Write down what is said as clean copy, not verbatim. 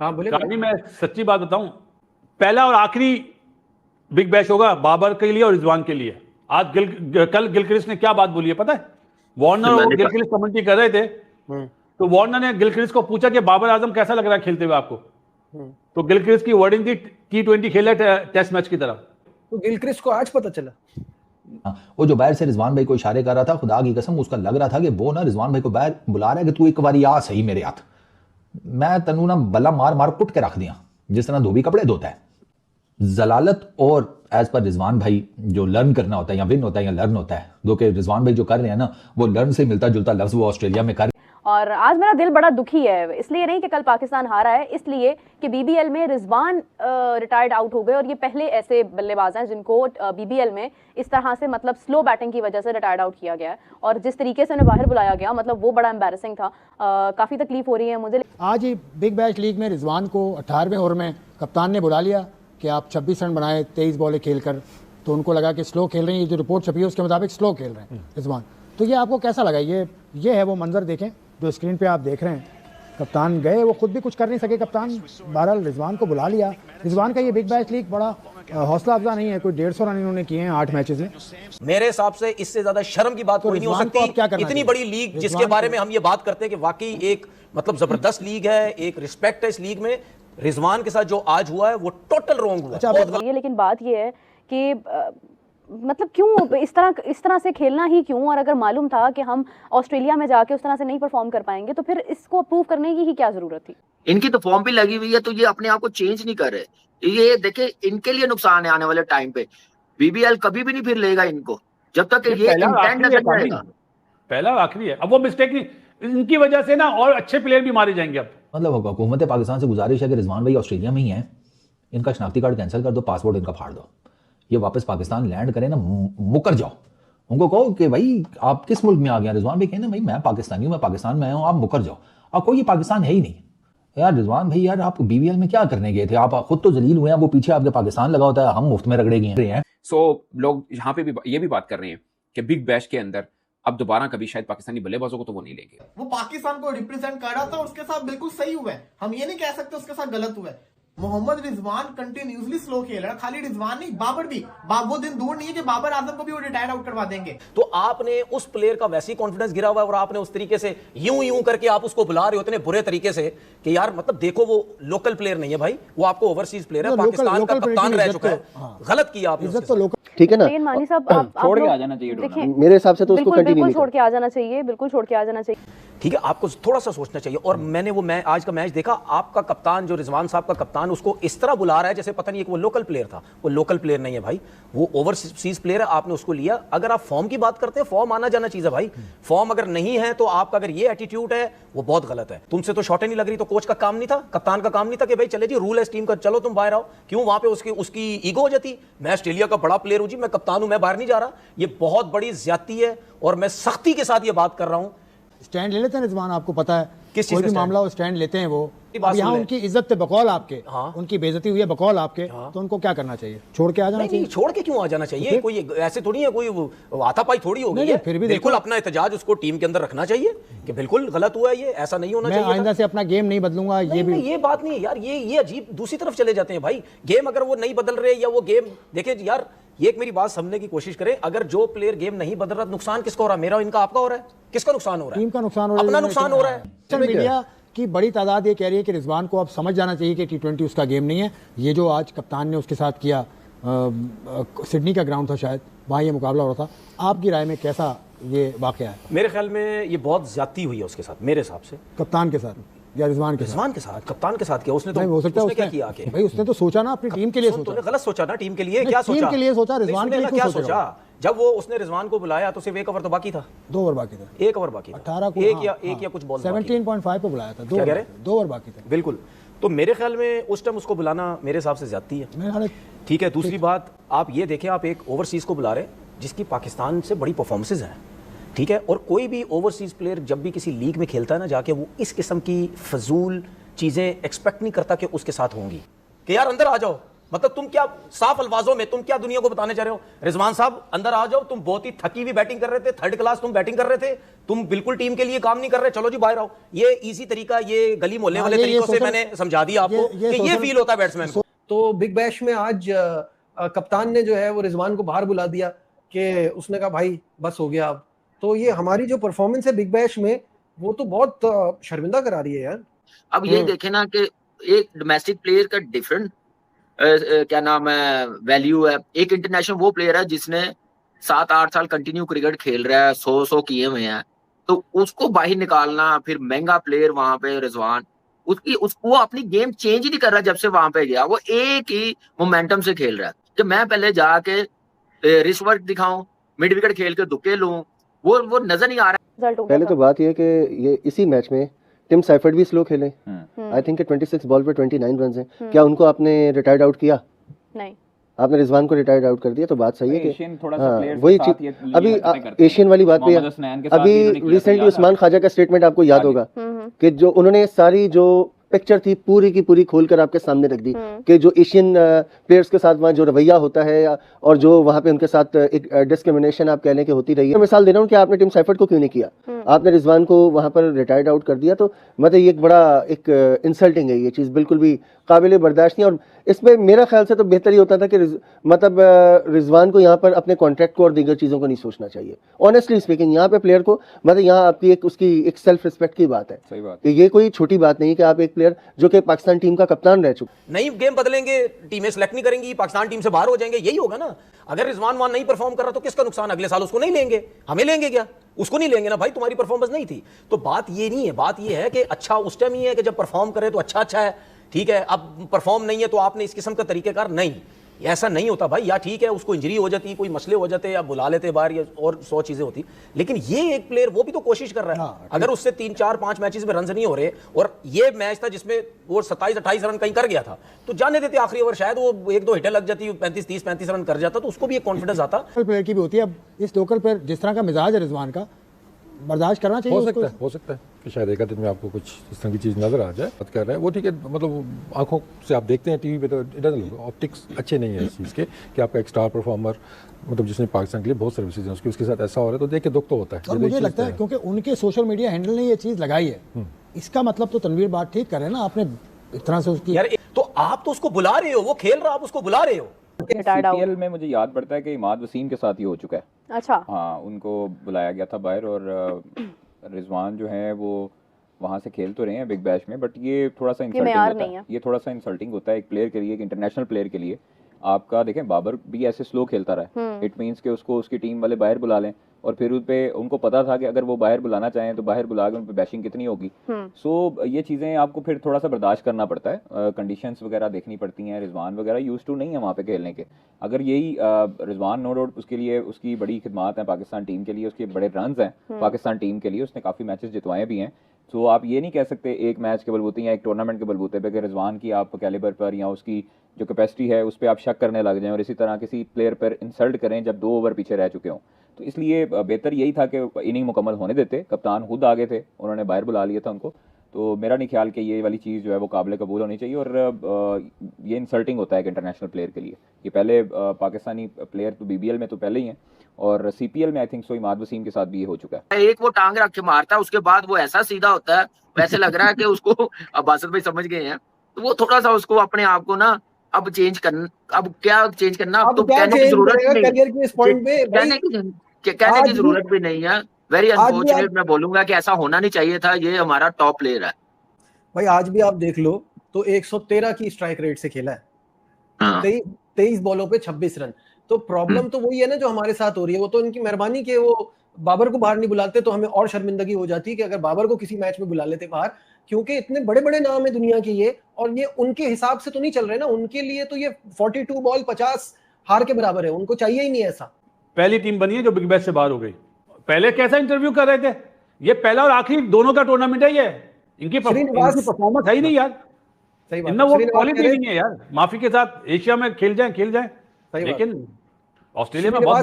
हाँ बोले कहानी मैं सच्ची बात बताऊं, पहला और आखिरी बिग बैश होगा बाबर के लिए और रिजवान के लिए। आज कल गिलक्रिस्ट ने क्या बात बोली है पता है? वार्नर और गिलक्रिस्ट कमेंट्री कर रहे थे, तो वार्नर ने गिलक्रिस्ट को पूछा कि बाबर आजम कैसा लग रहा है खेलते हुए आपको? तो गिलक्रिस्ट की वर्डिंग थी T20 खेला टेस्ट मैच की तरह। तो गिलक्रिस्ट को आज पता चला। वो जो बाहर से रिजवान भाई को इशारे कर रहा था, खुदा की कसम उसका लग रहा था कि वो ना रिजवान भाई को बाहर बुला रहा है कि तू एक बार आ सही मेरे हाथ, मैं तनु ना बल्ला मार मार कुट के रख दिया जिस तरह धोबी कपड़े धोता है। जलालत और एज पर रिजवान भाई जो लर्न करना होता है या विन होता है या लर्न होता है, दो के रिजवान भाई जो कर रहे हैं ना वो लर्न से मिलता जुलता लफ्ज वो ऑस्ट्रेलिया में कर। और आज मेरा दिल बड़ा दुखी है, इसलिए नहीं कि कल पाकिस्तान हारा है, इसलिए कि बीबीएल में रिजवान रिटायर्ड आउट हो गए और ये पहले ऐसे बल्लेबाज हैं जिनको बीबीएल में इस तरह से मतलब स्लो बैटिंग की वजह से रिटायर्ड आउट किया गया है। और जिस तरीके से उन्हें बाहर बुलाया गया मतलब वो बड़ा एम्बैरेसिंग था। काफ़ी तकलीफ हो रही है मुझे। आज ही बिग बैश लीग में रिजवान को 18वें ओवर में कप्तान ने बुला लिया कि आप 26 रन बनाए 23 बॉलें खेलकर, तो उनको लगा कि स्लो खेल रहे हैं, ये जो रिपोर्ट छपी है उसके मुताबिक स्लो खेल रहे हैं रिजवान। तो ये आपको कैसा लगा? ये है वो मंजर, देखें जो स्क्रीन पे आप देख रहे हैं। कप्तान गए, वो खुद भी कुछ कर नहीं सके कप्तान, बहरहाल रिजवान को बुला लिया। रिजवान का ये बिग बैश लीग बड़ा हौसला अफजा नहीं है, कोई 150 रन इन्होंने किए हैं 8 मैचेस में। मेरे हिसाब से इससे ज्यादा शर्म की बात कोई नहीं हो सकती। इतनी बड़ी लीग जिसके बारे में हम ये बात करते हैं कि वाकई एक मतलब जबरदस्त लीग है, एक रिस्पेक्ट है इस लीग में, रिजवान के साथ जो आज हुआ है वो टोटल रॉन्ग हुआ। अच्छा, लेकिन बात ये है कि मतलब क्यों इस तरह से खेलना ही क्यों? और अगर मालूम था कि हम ऑस्ट्रेलिया में जाके उस तरह से नहीं परफॉर्म कर पाएंगे तो फिर इसको अप्रूव करने की ही क्या जरूरत थी? इनकी तो फॉर्म भी लगी हुई है, तो ये अपने आप को चेंज नहीं कर रहे। ये देखे इनके लिए नुकसान है आने वाले टाइम पे। बीबीएल कभी भी नहीं फिर लेगा इनको जब तक ये इंटेंट न रहेगा। पहला आखिरी है, अब वो मिस्टेक नहीं, इनकी वजह से ना और अच्छे प्लेयर भी मारे जाएंगे। अब मतलब हुकूमत पाकिस्तान से गुजारिश है कि रिजवान भाई ऑस्ट्रेलिया में ही है, इनका शनाख्ती कार्ड कैंसिल कर दो, पासपोर्ट इनका फाड़ दो, ये वापस पाकिस्तान लैंड करें ना, मुकर जाओ। उनको कहो कि भाई आप किस मुल्क में आ गया? रिजवान भाई कहते भाई मैं पाकिस्तानी हूँ, मैं पाकिस्तान में आया हूँ, आप मुकर जाओ। अब कोई पाकिस्तान है ही नहीं यार। रिजवान भाई यार आप बीबीएल में क्या करने गए थे? आप खुद तो जलील हुए हैं, वो पीछे आपके पाकिस्तान लगा होता है, हम मुफ्त में रगड़े गए हैं। सो लोग यहाँ पे भी ये भी बात कर रहे हैं कि बिग बैश के अंदर अब दोबारा कभी शायद पाकिस्तानी बल्लेबाजों को तो वो नहीं लेंगे। वो पाकिस्तान को रिप्रेजेंट कर रहा था, उसके साथ बिल्कुल सही हुआ है, हम ये नहीं कह सकते उसके साथ गलत हुआ है। मोहम्मद रिजवान कंटिन्यूसली स्लो खेल रहा है, खाली रिजवान नहीं बाबर भी। वो दिन दूर नहीं है कि बाबर आजम को भी वो रिटायर आउट करवा देंगे। तो आपने उस प्लेयर का वैसे ही कॉन्फिडेंस गिरा हुआ है और आपने उस तरीके से यूं करके आप उसको बुला रहे हो इतने बुरे तरीके से कि यार मतलब देखो वो लोकल प्लेयर नहीं है भाई, वो आपको ओवरसीज प्लेयर है, पाकिस्तान का कप्तान रह चुका है। गलत किया आपने। ठीक है ना, मानी साहब आप छोड़ के आ जाना चाहिए। मेरे हिसाब से तो उसको बिल्कुल छोड़ के आ जाना चाहिए, बिल्कुल छोड़ के आ जाना चाहिए। ठीक है, आपको थोड़ा सा सोचना चाहिए। और मैंने वो आज का मैच देखा, आपका कप्तान जो रिजवान साहब का कप्तान उसको इस तरह बुला रहा है जैसे पता नहीं वो लोकल प्लेयर था। वो लोकल प्लेयर नहीं है भाई, वो ओवरसीज प्लेयर है, आपने उसको लिया। अगर आप फॉर्म की बात करते हैं, फॉर्म आना जाना चीज है भाई। फॉर्म अगर नहीं है तो आपका अगर ये एटीट्यूड है वो बहुत गलत है। तुमसे तो शॉटें नहीं लग रही तो कोच का काम नहीं था, कप्तान का काम नहीं था कि भाई चले जी रूल है इस टीम का, चलो तुम बाहर आओ। क्यों वहां पे उसकी ईगो हो जाती? मैं ऑस्ट्रेलिया का बड़ा प्लेयर हूं जी, मैं कप्तान हूं, मैं बाहर नहीं जा रहा। ये बहुत बड़ी ज्यादती है और मैं सख्ती के साथ ये बात कर रहा हूं। स्टैंड ले लेते हैं रिजवान, आपको पता है किस कोई भी मामला हो स्टैंड लेते हैं वो। यहाँ उनकी इज्जत पे बकौल आपके, उनकी बेइज्जती हुई है बकौल आपके, तो उनको क्या करना चाहिए? छोड़ के आ जाना चाहिए। छोड़ के क्यों आ जाना चाहिए? कोई ऐसे थोड़ी है, कोई हाथापाई थोड़ी हो गई है। फिर भी बिल्कुल अपना एहतजाज उसको टीम के अंदर रखना चाहिए कि बिल्कुल गलत हुआ है, ये ऐसा नहीं होना चाहिए। मैं आइंदा से अपना गेम नहीं बदलूंगा। ये बात नहीं है यार, ये अजीब दूसरी तरफ चले जाते हैं भाई। गेम अगर वो नहीं बदल रहे या वो गेम देखिए यार, ये एक मेरी बात समझने की कोशिश करें। अगर जो प्लेयर गेम नहीं बदल रहा, नुकसान किसका हो रहा है? मेरा, इनका, आपका हो रहा है? किसका नुकसान हो रहा है? टीम का नुकसान हो रहा है, अपना नुकसान हो रहा है। सोशल मीडिया की बड़ी तादाद ये कह रही है कि रिजवान को अब समझ जाना चाहिए कि T20 उसका गेम नहीं है। ये जो आज कप्तान ने उसके साथ किया, सिडनी का ग्राउंड था शायद, वहाँ ये मुकाबला हो रहा था, आपकी राय में कैसा ये वाकया है? मेरे ख्याल में ये बहुत ज्यादती हुई है उसके साथ, मेरे हिसाब से। कप्तान के साथ या रिजवान के साथ? कप्तान के साथ क्या उसने तो हो सकता है क्या किया आके? भाई उसने तो सोचा ना अपनी टीम के लिए, सोचा। गलत सोचा ना टीम के लिए। क्या सोचा? टीम के लिए सोचा, रिजवान के लिए क्या सोचा? जब वो उसने रिजवान को बुलाया तो सिर्फ 1 ओवर तो बाकी था, 2 ओवर बाकी था, 1 ओवर बाकी था, 18 को एक या कुछ बॉल 17.5 पे बुलाया था, 2 ओवर बाकी था। बिल्कुल। तो मेरे ख्याल में उस टाइम उसको बुलाना मेरे हिसाब से ज्यादती है। ठीक है, दूसरी बात आप ये देखें, आप एक ओवरसीज को बुला रहे जिसकी पाकिस्तान से बड़ी परफॉर्मेंसेज हैं, ठीक है, और कोई भी ओवरसीज प्लेयर जब भी किसी लीग में खेलता है ना, जाके वो इस किस्म की फजूल चीजें एक्सपेक्ट नहीं करता कि उसके साथ होंगी कि यार अंदर आ जाओ, मतलब तुम क्या साफ अल्फाजों में तुम क्या दुनिया को बताने चाह रहे हो? रिजवान साहब अंदर आ जाओ, तुम बहुत ही थकी हुई बैटिंग कर रहे थे, थर्ड क्लास तुम बैटिंग कर रहे थे, तुम बिल्कुल टीम के लिए काम नहीं कर रहे, चलो जी बाहर आओ। ये इजी तरीका, ये गली मोहल्ले वाले तरीकों से मैंने समझा दिया आपको कि ये फील होता है बैट्समैन को। तो बिग बैश में आज कप्तान ने जो है वो रिजवान को बाहर बुला दिया कि उसने कहा भाई बस हो गया अब। तो ये हमारी जो परफॉर्मेंस है बिग बैश में वो तो बहुत शर्मिंदा करा रही है यार। अब ये देखे ना कि एक डोमेस्टिक प्लेयर का डिफरेंट क्या नाम है वैल्यू है, एक इंटरनेशनल वो प्लेयर है जिसने 7-8 साल कंटिन्यू क्रिकेट खेल रहा है, 100 किए हुए हैं, तो उसको बाहर निकालना, फिर महंगा प्लेयर वहां पे रिजवान, वो अपनी गेम चेंज ही नहीं कर रहा जब से वहां पे गया, वो एक ही मोमेंटम से खेल रहा है कि मैं पहले जाके रिस्ट वर्क दिखाऊं, मिड विकेट खेल के दुक्के लूं, वो नजर नहीं आ रहा। पहले तो बात ये कि ये इसी मैच में टिम साइफर्ट भी स्लो खेले, आई थिंक 26 बॉल पे 29 रन हैं। क्या उनको आपने रिटायर्ड आउट किया? नहीं, आपने रिजवान को रिटायर्ड आउट कर दिया, तो बात सही है कि हाँ, वही चीज। अभी एशियन वाली बात पे अभी रिसेंटली उस्मान ख्वाजा का स्टेटमेंट आपको याद होगा कि जो उन्होंने सारी जो पिक्चर थी पूरी की पूरी खोलकर आपके सामने रख दी कि जो एशियन प्लेयर्स के साथ वहाँ जो रवैया होता है और जो वहाँ पे उनके साथ एक डिस्क्रिमिनेशन आप कह लें कि होती रही है। मिसाल दे रहा हूँ कि आपने टिम साइफर्ट को क्यों नहीं किया, आपने रिजवान को वहाँ पर रिटायर्ड आउट कर दिया, तो मतलब ये एक बड़ा एक इंसल्टिंग है, ये चीज़ बिल्कुल भी काबिल बर्दाश्त नहीं। और इसमें मेरा ख्याल से तो बेहतर ही होता था कि मतलब रिजवान को यहाँ पर अपने कॉन्ट्रैक्ट को और दीगर चीज़ों को नहीं सोचना चाहिए। ऑनेस्टली स्पीकिंग यहाँ पे प्लेयर को मतलब यहाँ आपकी एक उसकी एक सेल्फ रिस्पेक्ट की बात है, सही बात कि ये कोई छोटी बात नहीं कि आप एक प्लेयर जो कि पाकिस्तान टीम का कप्तान रह चुके, नहीं गेम बदलेंगे, टीमें सेलेक्ट नहीं करेंगी, पाकिस्तान टीम से बाहर हो जाएंगे, यही होगा ना। अगर रिजवान वहां नहीं परफॉर्म कर रहा तो किसका नुकसान? अगले साल उसको नहीं लेंगे, हमें लेंगे क्या? उसको नहीं लेंगे ना भाई, तुम्हारी परफॉर्मेंस नहीं थी। तो बात ये नहीं है, बात ये है कि अच्छा उस टाइम ही है कि जब परफॉर्म करे तो अच्छा है, ठीक है। अब परफॉर्म नहीं है तो आपने इस किस्म का तरीकेकार नहीं, ऐसा नहीं होता भाई। या ठीक है उसको इंजरी हो जाती, कोई मसले हो जाते, या बुला लेते बाहर, या और 100 चीजें होती, लेकिन ये एक प्लेयर वो भी तो कोशिश कर रहा है। अगर उससे 3-4-5 मैचेस में रन नहीं हो रहे, और ये मैच था जिसमें वो 27-28 रन कहीं कर गया था, तो जाने देते आखिरी ओवर, शायद वो 1-2 हिटें लग जाती, 35-30-35 रन कर जाता, तो उसको भी एक कॉन्फिडेंस आता। प्लेयर की भी होती है। अब इस लोकल प्लेयर जिस तरह का मिजाज है रिजवान का, बर्दाश्त करना चाहिए। हो सकता है कि शायद एक दिन में आपको कुछ इस तरह की चीज़ नजर आ जाए। बात कर रहे हैं वो ठीक है, मतलब आंखों से आप देखते हैं टीवी पे, तो इट डजंट लुक, ऑप्टिक्स अच्छे नहीं है इस चीज़ के कि आपका एक स्टार परफॉर्मर, मतलब जिसने पाकिस्तान के लिए बहुत सर्विसेज हैं, उसके साथ ऐसा हो रहा है, तो देख के दुख तो होता है। और मुझे लगता है क्योंकि उनके सोशल मीडिया हैंडल ने ये चीज़ लगाई है, इसका मतलब तो तनवीर बात ठीक कर रहे हैं ना, आपने इस तरह से उसकी यार, तो आप तो उसको बुला रहे हो, वो खेल रहा, आप उसको बुला रहे हो। सीपीएल में मुझे याद पड़ता है कि इमाद वसीम के साथ ही हो चुका है। अच्छा, हाँ, उनको बुलाया गया था बाहर, और रिजवान जो है वो वहाँ से खेल तो रहे हैं बिग बैश में, बट ये थोड़ा सा इंसल्टिंग होता है, ये थोड़ा सा इंसल्टिंग होता है एक प्लेयर के लिए, एक इंटरनेशनल प्लेयर के लिए। आपका देखें बाबर भी ऐसे स्लो खेलता रहा है, इट मीन्स कि उसको उसकी टीम वाले बाहर बुला लें, और फिर उस पे उनको पता था कि अगर वो बाहर बुलाना चाहें तो बाहर बुला के उन पे बैशिंग कितनी होगी। सो ये चीज़ें आपको फिर थोड़ा सा बर्दाश्त करना पड़ता है, कंडीशंस वगैरह देखनी पड़ती हैं। रिजवान वगैरह यूज्ड टू नहीं है वहाँ पे खेलने के। अगर यही रिजवान नो डाउट उसके लिए उसकी बड़ी खिदमात है पाकिस्तान टीम के लिए, उसके बड़े रन्स हैं पाकिस्तान टीम के लिए, उसने काफ़ी मैचेस जितवाए भी हैं। तो आप ये नहीं कह सकते एक मैच के बलबूते या एक टूर्नामेंट के बलबूते पे कि रिजवान की आप कैलिबर पर या उसकी जो कैपेसिटी है उस पर आप शक करने लग जाएं, और इसी तरह किसी प्लेयर पर इंसल्ट करें जब 2 ओवर पीछे रह चुके हों। तो इसलिए बेहतर यही था कि इनिंग मुकम्मल होने देते। कप्तान खुद आगे थे, उन्होंने बाहर बुला लिया था उनको, तो मेरा नहीं ख्याल कि ये वाली चीज़ जो है वो काबिल कबूल होनी चाहिए, और ये इंसल्टिंग होता है एक इंटरनेशनल प्लेयर के लिए। ये पहले पाकिस्तानी प्लेयर तो BBL में तो पहले ही हैं, और CPL में I think so Imad Wasim के साथ भी ये हो चुका है। एक वो टांग रख के मारता है, उसके बाद वो ऐसा सीधा होता है, वैसे लग रहा है कि उसको अब बासत भाई समझ गए हैं, तो वो थोड़ा सा उसको अपने आप को ना अब चेंज करना, अब क्या चेंज करना, अब तो कहने की जरूरत नहीं, कहने की जरूरत भी नहीं है। वेरी अनफॉर्चुनेट मैं बोलूंगा कि ऐसा होना नहीं चाहिए था। ये हमारा टॉप प्लेयर है भाई, आज भी आप देख लो तो 113 की स्ट्राइक रेट से खेला है, 23 बॉलों पे 26 रन। तो प्रॉब्लम तो वही है ना जो हमारे साथ हो रही है, वो तो इनकी मेहरबानी कि वो बाबर को बाहर नहीं बुलाते, तो हमें और शर्मिंदगी हो जाती कि अगर बाबर को किसी मैच में बुला लेते बाहर, क्योंकि इतने बड़े बड़े नाम है दुनिया के ये, और ये उनके हिसाब से तो नहीं चल रहे ना, उनके लिए तो ये 42 बॉल 50 हार के बराबर है, उनको चाहिए ही नहीं ऐसा। पहली टीम बनी है जो बिग बैश से बाहर हो गई। पहले कैसा इंटरव्यू कर रहे थे, ये पहला और आखिरी दोनों का टूर्नामेंट है, ये इनकी परफॉर्मेंस है ही नहीं यार, इनमें वो क्वालिटी नहीं है यार। माफी के साथ एशिया में खेल जाए, लेकिन ऑस्ट्रेलिया में बहुत